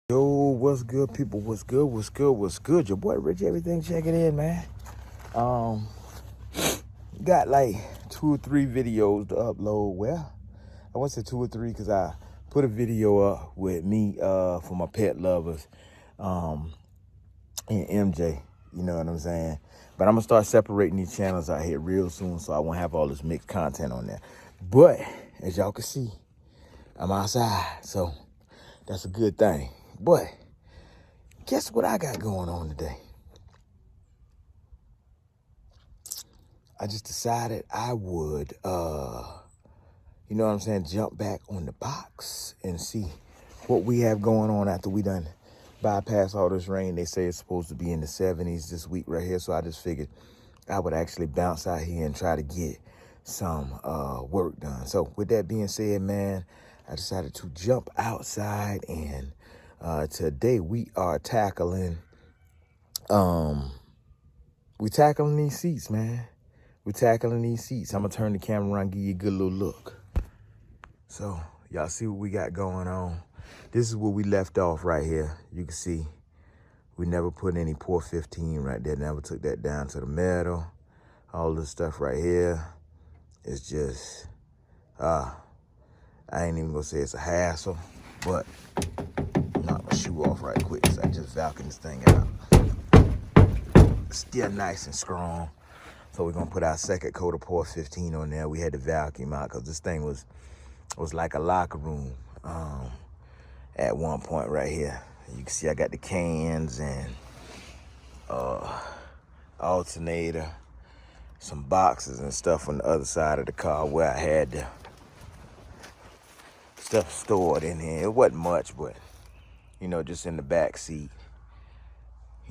Yo, what's good, people? What's good? What's good? What's good? Your boy Rich Everything checking in, man. Got like 2 or 3 videos to upload. Well, I won't say 2 or 3 because I put a video up with me for my pet lovers, and MJ. You know what I'm saying? But I'm gonna start separating these channels out here real soon, so I won't have all this mixed content on there. But as y'all can see, I'm outside, so that's a good thing. But guess what I got going on today? I just decided I would, you know what I'm saying, jump back on the box and see what we have going on after we done bypass all this rain. They say it's supposed to be in the 70s this week right here, so I just figured I would actually bounce out here and try to get some work done. So with that being said, man, I decided to jump outside, and today we are tackling these seats, man. We're tackling these seats. I'm gonna turn the camera around and give you a good little look. So y'all see what we got going on. This is where we left off right here. You can see we never put any port 15 right there. Never took that down to the metal. All this stuff right here is just, I ain't even gonna say it's a hassle, but knock my shoe off right quick. So I just vacuum this thing out. Still nice and strong. So we're gonna put our second coat of port 15 on there. We had to vacuum out because this thing was like a locker room at one point right here. You can see I got the cans and alternator, some boxes and stuff on the other side of the car where I had the stuff stored in here. It wasn't much, but you know, just in the back seat.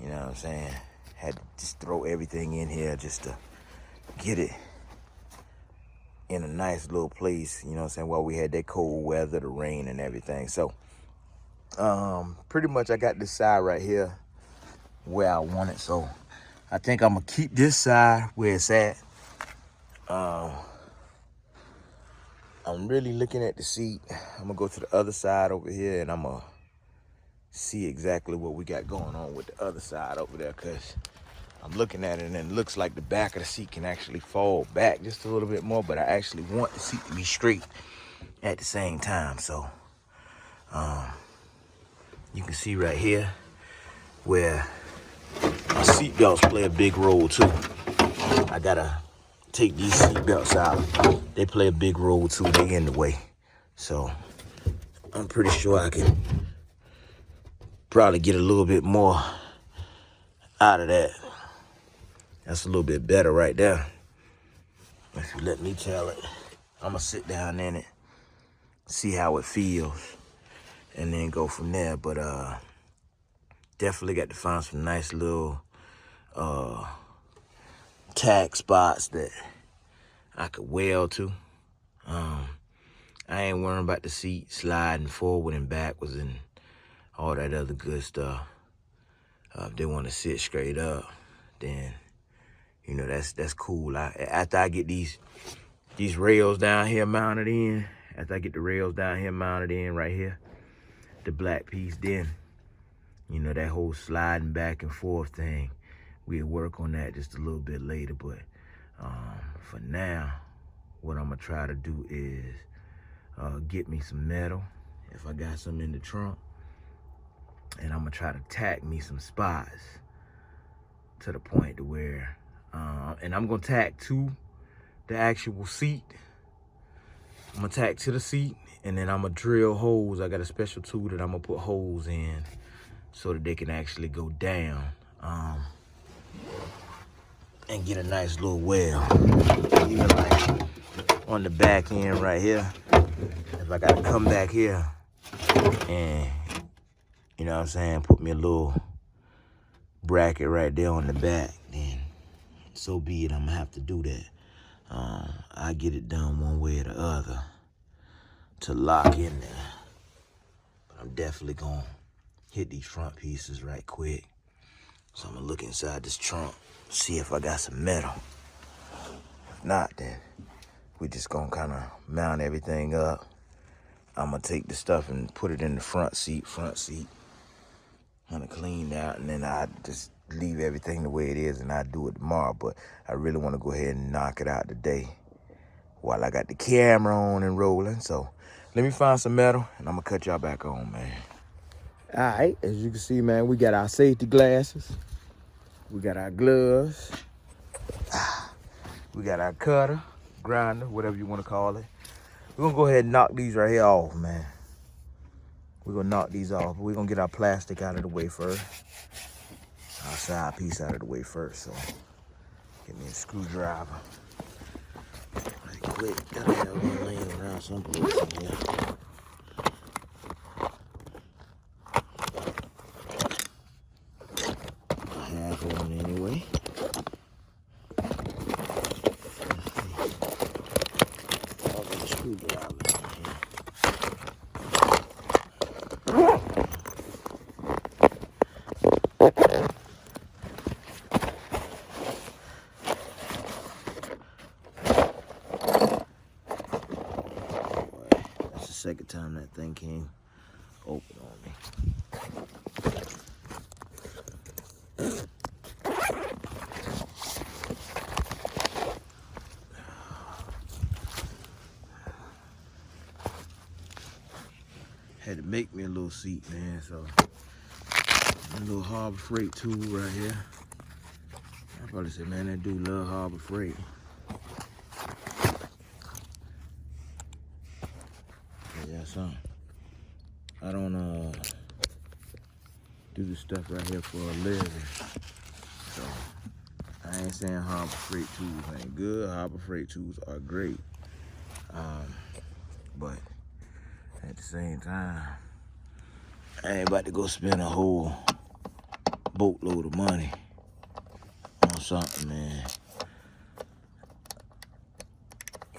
You know what I'm saying? Had to just throw everything in here just to get it in a nice little place, you know what I'm saying, while we had that cold weather, the rain and everything. So pretty much I got this side right here where I want it. So I think I'm gonna keep this side where it's at. I'm really looking at the seat. I'm gonna go to the other side over here and I'm gonna see exactly what we got going on with the other side over there, because I'm looking at it and it looks like the back of the seat can actually fall back just a little bit more, but I actually want the seat to be straight at the same time. So you can see right here where my seat belts play a big role too. I gotta take these seat belts out. They play a big role too. They in the way. So I'm pretty sure I can probably get a little bit more out of that. That's a little bit better right there. If you let me tell it, I'm gonna sit down in it, see how it feels, and then go from there. But definitely got to find some nice little tack spots that I could weld to. I ain't worrying about the seat sliding forward and backwards and all that other good stuff. If they want to sit straight up, then you know that's cool. After I get these rails down here mounted in, after I get the rails down here mounted in right here, the black piece, then you know that whole sliding back and forth thing, we'll work on that just a little bit later. But for now, what I'm gonna try to do is get me some metal if I got some in the trunk, and I'm gonna try to tack me some spots to the point to where and I'm gonna tack to the actual seat. I'm gonna tack to the seat, and then I'm gonna drill holes. I got a special tool that I'm gonna put holes in so that they can actually go down and get a nice little weld. Even like on the back end right here, if I gotta come back here and, you know what I'm saying, put me a little bracket right there on the back, then so be it. I'm gonna have to do that. I get it done one way or the other to lock in there. But I'm definitely gonna hit these front pieces right quick. So I'm gonna look inside this trunk, see if I got some metal. If not, then we just gonna kind of mount everything up. I'm gonna take the stuff and put it in the front seat. kind of cleaned out, and then I just leave everything the way it is, and I do it tomorrow. But I really want to go ahead and knock it out today while I got the camera on and rolling. So let me find some metal, and I'm gonna cut y'all back on, man. All right, as you can see, man, we got our safety glasses, we got our gloves, we got our cutter, grinder, whatever you want to call it. We're gonna go ahead and knock these right here off, man. We're gonna knock these off. We're gonna get our plastic out of the way first. Our side piece out of the way first. So get me a screwdriver. Right quick. Gotta have one laying around someplace in here. I have one anyway. I'll get a screwdriver. Second time that thing came open on me. Had to make me a little seat, man. So a little Harbor Freight tool right here. I probably said, man, that dude love Harbor Freight. Yeah, so I don't do this stuff right here for a living. So I ain't saying Harbor Freight tools ain't good. Harbor Freight tools are great. But at the same time, I ain't about to go spend a whole boatload of money on something, man.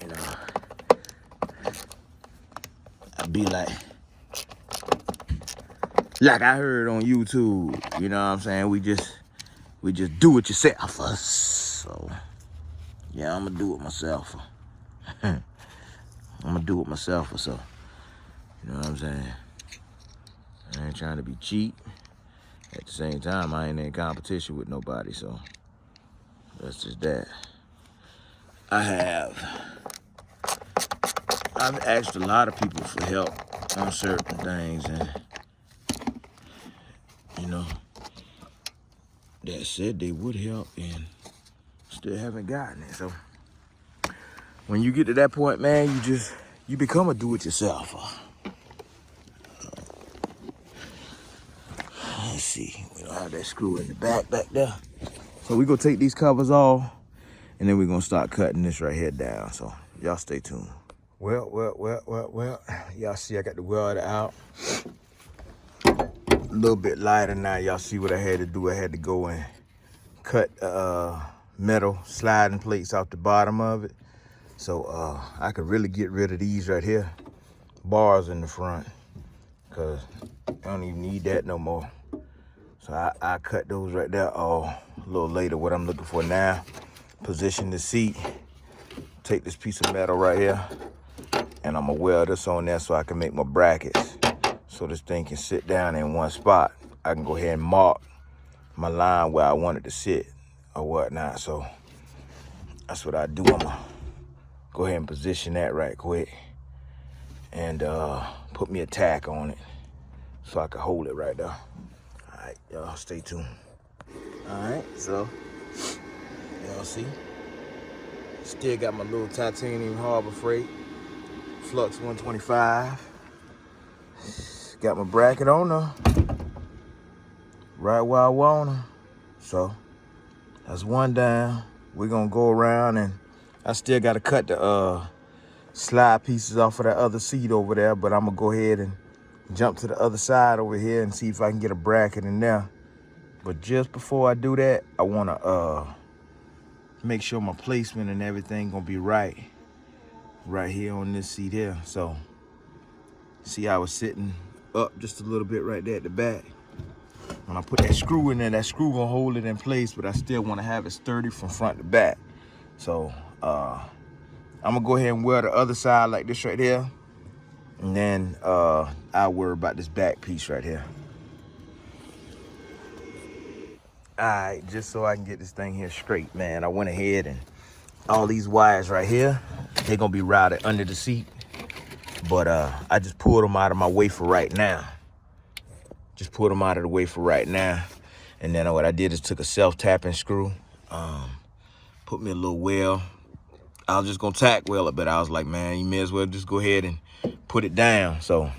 You know, I'd be like I heard on YouTube, you know what I'm saying? We just do it yourself. So yeah, I'm gonna do it myself. I'm gonna do it myself. So you know what I'm saying? I ain't trying to be cheap. At the same time, I ain't in competition with nobody, so that's just that. I've asked a lot of people for help on certain things, and you know, that said they would help and still haven't gotten it. So when you get to that point, man, you become a do-it-yourselfer. Let's see, we don't have that screw in the back there. So we gonna take these covers off, and then we're gonna start cutting this right here down. So y'all stay tuned. Well. Y'all see I got the welder out. A little bit lighter now. Y'all see what I had to do. I had to go and cut metal sliding plates off the bottom of it. So I could really get rid of these right here. Bars in the front. Cause I don't even need that no more. So I cut those right there a little later. What I'm looking for now, position the seat, take this piece of metal right here, and I'm gonna weld this on there so I can make my brackets. So this thing can sit down in one spot. I can go ahead and mark my line where I want it to sit or whatnot. So that's what I do. I'm gonna go ahead and position that right quick and put me a tack on it so I can hold it right there. All right, y'all stay tuned. All right, so y'all see, still got my little titanium Harbor Freight Flux 125. Got my bracket on her right where I want her. So that's one down. We're gonna go around, and I still gotta cut the slide pieces off of that other seat over there, but I'm gonna go ahead and jump to the other side over here and see if I can get a bracket in there. But just before I do that, I wanna make sure my placement and everything gonna be right here on this seat here. So see how it's sitting up just a little bit right there at the back. When I put that screw in there, that screw gonna hold it in place, but I still wanna have it sturdy from front to back. So I'm gonna go ahead and weld the other side like this right here. And then I'll worry about this back piece right here. All right, just so I can get this thing here straight, man, I went ahead and all these wires right here, they're gonna be routed under the seat. But I just pulled them out of my way for right now. Just pulled them out of the way for right now. And then what I did is took a self-tapping screw, put me a little weld. I was just gonna tack weld it, but I was like, man, you may as well just go ahead and put it down. So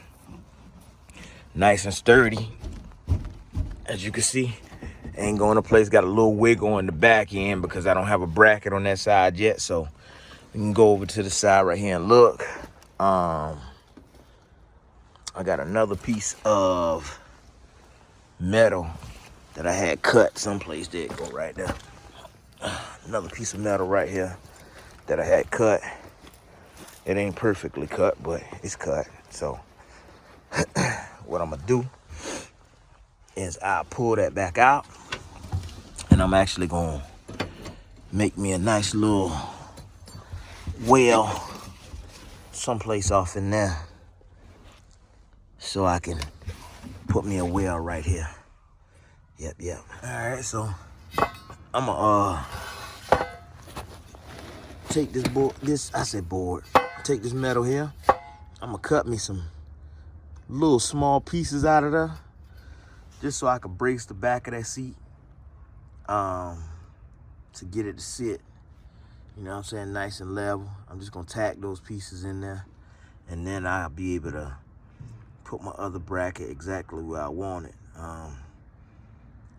nice and sturdy, as you can see. Ain't going to place, got a little wiggle on the back end because I don't have a bracket on that side yet. So we can go over to the side right here and look. I got another piece of metal that I had cut someplace. There it go right there. Another piece of metal right here that I had cut. It ain't perfectly cut, but it's cut. So what I'm gonna do is I'll pull that back out, and I'm actually gonna make me a nice little well someplace off in there so I can put me a well right here. Yep. All right, so I'm gonna take this board, take this metal here. I'm gonna cut me some little small pieces out of there just so I can brace the back of that seat to get it to sit, you know what I'm saying, nice and level. I'm just gonna tack those pieces in there, and then I'll be able to put my other bracket exactly where I want it.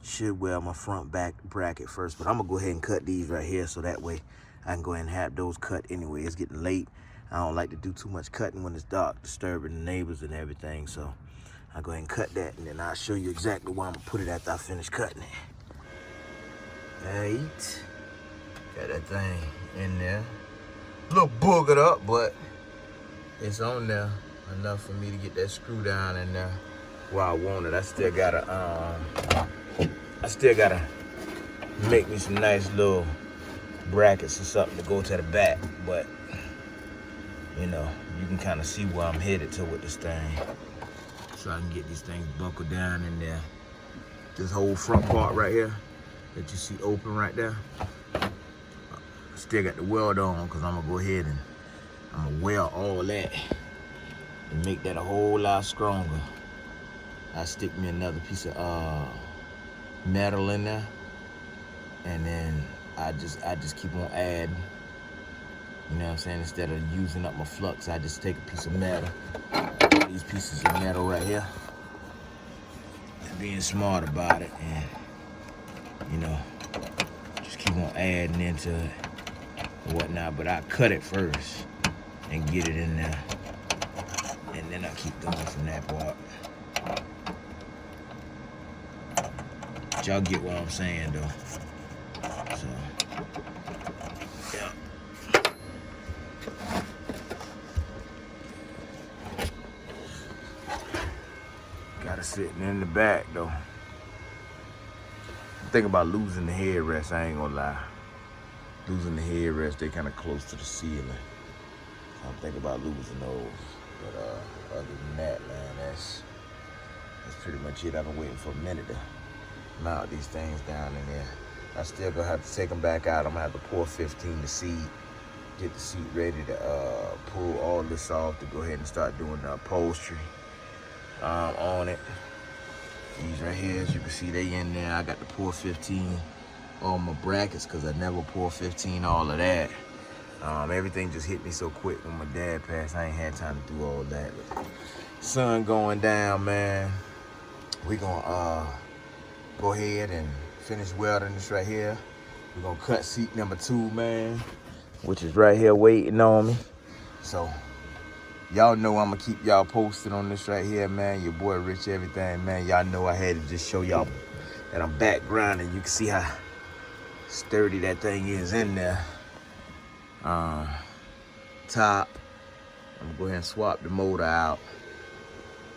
Should weld my front back bracket first, but I'm gonna go ahead and cut these right here so that way I can go ahead and have those cut anyway. It's getting late. I don't like to do too much cutting when it's dark, disturbing the neighbors and everything. So I'll go ahead and cut that, and then I'll show you exactly where I'm gonna put it after I finish cutting it. Right. Got that thing in there. A little boogered up, but it's on there enough for me to get that screw down in there where I want it. I still gotta make me some nice little brackets or something to go to the back, but you know, you can kind of see where I'm headed to with this thing. So I can get these things buckled down in there. This whole front part right here that you see open right there, still got the weld on because I'm gonna go ahead and I'm gonna weld all that and make that a whole lot stronger. I stick me another piece of metal in there, and then I just keep on adding. You know what I'm saying? Instead of using up my flux, I just take a piece of metal. These pieces of metal right here. And being smart about it, and you know, just keep on adding into it and whatnot. But I cut it first and get it in there, and then I keep going from that part. But y'all get what I'm saying though. So yeah. Got it sitting in the back though. I'm thinking about losing the headrest, I ain't gonna lie. Losing the headrest, they kind of close to the ceiling. So I'm thinking about losing those. But other than that, man, that's pretty much it. I've been waiting for a minute to mount these things down in there. I still gonna have to take them back out. I'm gonna have to pour 15 the seat, get the seat ready to pull all this off to go ahead and start doing the upholstery on it. These right here, as you can see, they in there. I got to pour 15 on my brackets because I never pour 15 all of that. Everything just hit me so quick when my dad passed. I ain't had time to do all that. But sun going down, man. We gonna go ahead and finish welding this right here. We're gonna cut seat number 2, man, which is right here waiting on me. So y'all know I'm gonna keep y'all posted on this right here, man. Your boy RichEverythang, man. Y'all know I had to just show y'all that I'm background, and you can see how sturdy that thing is in there. Top, I'm gonna go ahead and swap the motor out,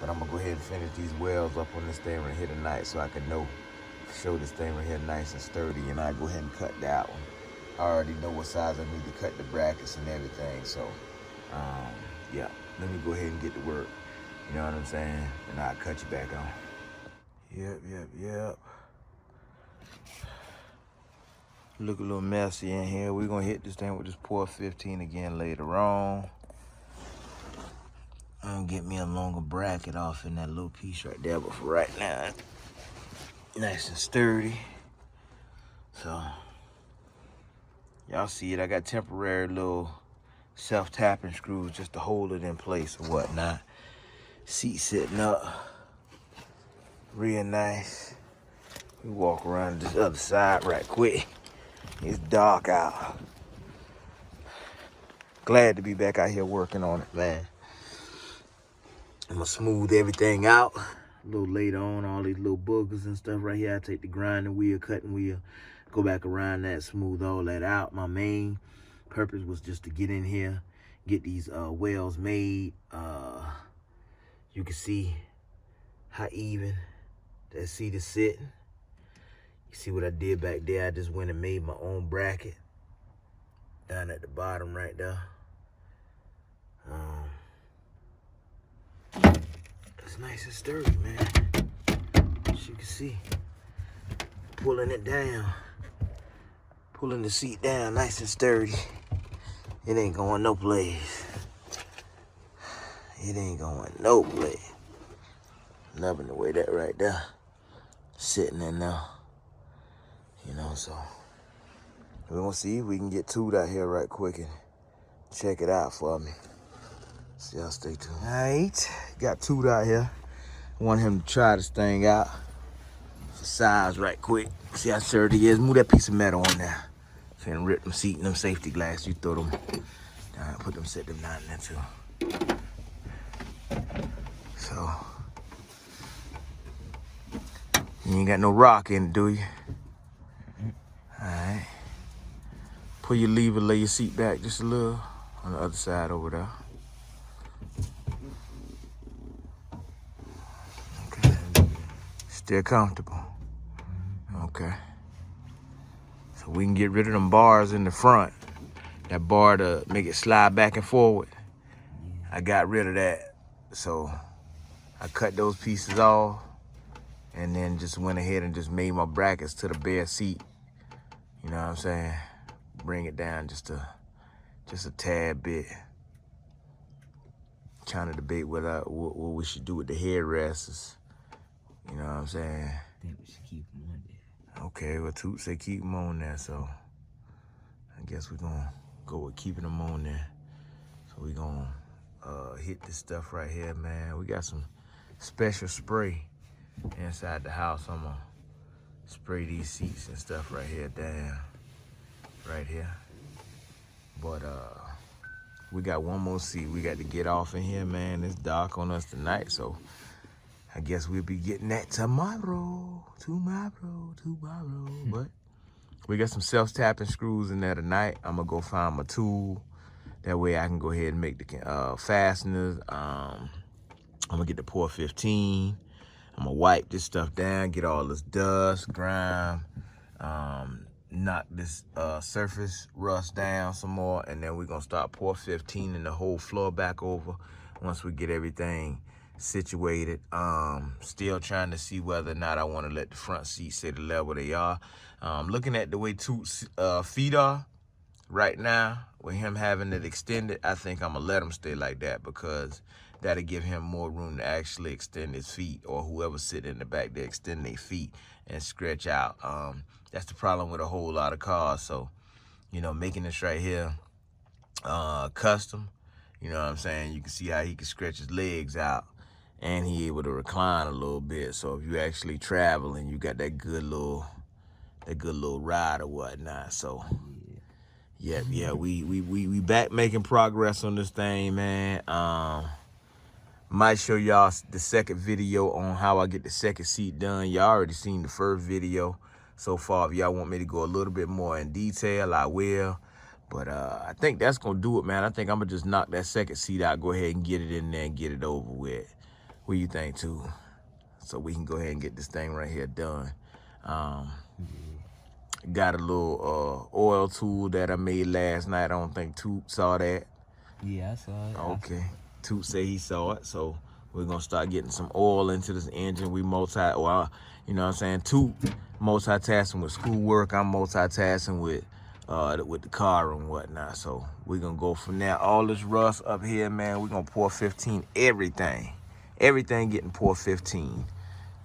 but I'm gonna go ahead and finish these welds up on this thing right here tonight so I can show this thing right here nice and sturdy, and I go ahead and cut that one. I already know what size I need to cut the brackets and everything, so yeah, let me go ahead and get to work, you know what I'm saying, and I'll cut you back on. Yep. Look a little messy in here. We're gonna hit this thing with this pour 15 again later on. I'm gonna get me a longer bracket off in that little piece right there, but for right now, nice and sturdy. So, y'all see it, I got temporary little self-tapping screws just to hold it in place or whatnot. Seat sitting up, real nice. We walk around this other side right quick. It's dark out. Glad to be back out here working on it, man. I'm gonna smooth everything out. A little later on, all these little boogers and stuff right here. I take the grinding wheel, cutting wheel, go back around that, smooth all that out. My main purpose was just to get in here, get these wells made. You can see how even that seat is sitting. You see what I did back there? I just went and made my own bracket down at the bottom right there. It's nice and sturdy, man. As you can see, pulling it down, pulling the seat down nice and sturdy. It ain't going no place. It ain't going no place. Loving the way that right there, sitting in there. You know, so we're gonna see if we can get Toot out here right quick and check it out for me. So y'all stay tuned. All right, got Toot out here. Want him to try this thing out for size right quick. See how sturdy he is. Move that piece of metal on there. Finna rip them seat and them safety glass. You throw them down, put them, set them down in there too. So, you ain't got no rock in it, do you? All right. Pull your lever, lay your seat back just a little on the other side over there. Okay. Still comfortable. Okay. So we can get rid of them bars in the front. That bar to make it slide back and forward. I got rid of that. So I cut those pieces off and then just went ahead and just made my brackets to the bare seat. You know what I'm saying? Bring it down just a tad bit. Trying to debate what we should do with the headrests. You know what I'm saying? I think we should keep them on there. Okay, well, Toot said keep them on there, so I guess we're gonna go with keeping them on there. So we're gonna hit this stuff right here, man. We got some special spray inside the house. I'm gonna spray these seats and stuff right here down, right here. But we got one more seat we got to get off in here, man. It's dark on us tonight, so I guess we'll be getting that tomorrow. But we got some self-tapping screws in there tonight. I'm gonna go find my tool. That way I can go ahead and make the fasteners. I'm gonna get the pour 15. I'm gonna wipe this stuff down, get all this dust, grime, knock this surface rust down some more, and then we're gonna start pour 15 in the whole floor back over once we get everything situated. Still trying to see whether or not I want to let the front seats stay the level they are. Looking at the way Toot's feet are right now, with him having it extended, I think I'm gonna let him stay like that because that'll give him more room to actually extend his feet, or whoever's sitting in the back, they extend their feet and stretch out. That's the problem with a whole lot of cars. So, you know, making this right here custom, you know what I'm saying? You can see how he can stretch his legs out and he able to recline a little bit. So if you actually traveling, you got that good little ride or whatnot. So yeah, we back making progress on this thing, man. Might show y'all the second video on how I get the second seat done. Y'all already seen the first video so far. If y'all want me to go a little bit more in detail, I will. But I think that's gonna do it, man. I think I'm gonna just knock that second seat out, go ahead and get it in there and get it over with. What do you think, too? So we can go ahead and get this thing right here done. Got a little oil tool that I made last night. I don't think Toot saw that. Yeah, I saw it. Okay. Toot said he saw it, so We're gonna start getting some oil into this engine. We you know what I'm saying? Toot multitasking with schoolwork. I'm multitasking with the car and whatnot. So we're gonna go from there. All this rust up here, man, we're gonna pour 15 everything. Everything getting poured 15.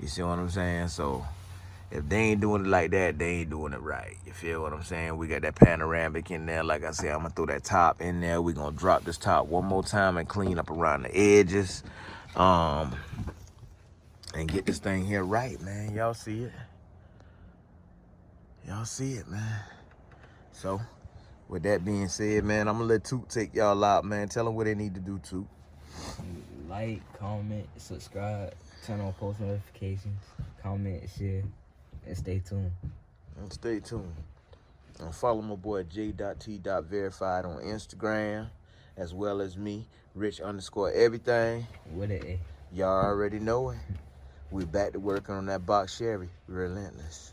You see what I'm saying? So if they ain't doing it like that, they ain't doing it right. You feel what I'm saying? We got that panoramic in there. Like I said, I'm gonna throw that top in there. We're gonna drop this top one more time and clean up around the edges. And get this thing here right, man. Y'all see it? Y'all see it, man. So, with that being said, man, I'm gonna let Toot take y'all out, man. Tell them what they need to do, Toot. Like, comment, subscribe, turn on post notifications, comment, share, and stay tuned. And follow my boy J.T.Verified on Instagram, as well as me, Rich_Everythang. With an A. Y'all already know it. We back to working on that Box Chevy. Relentless.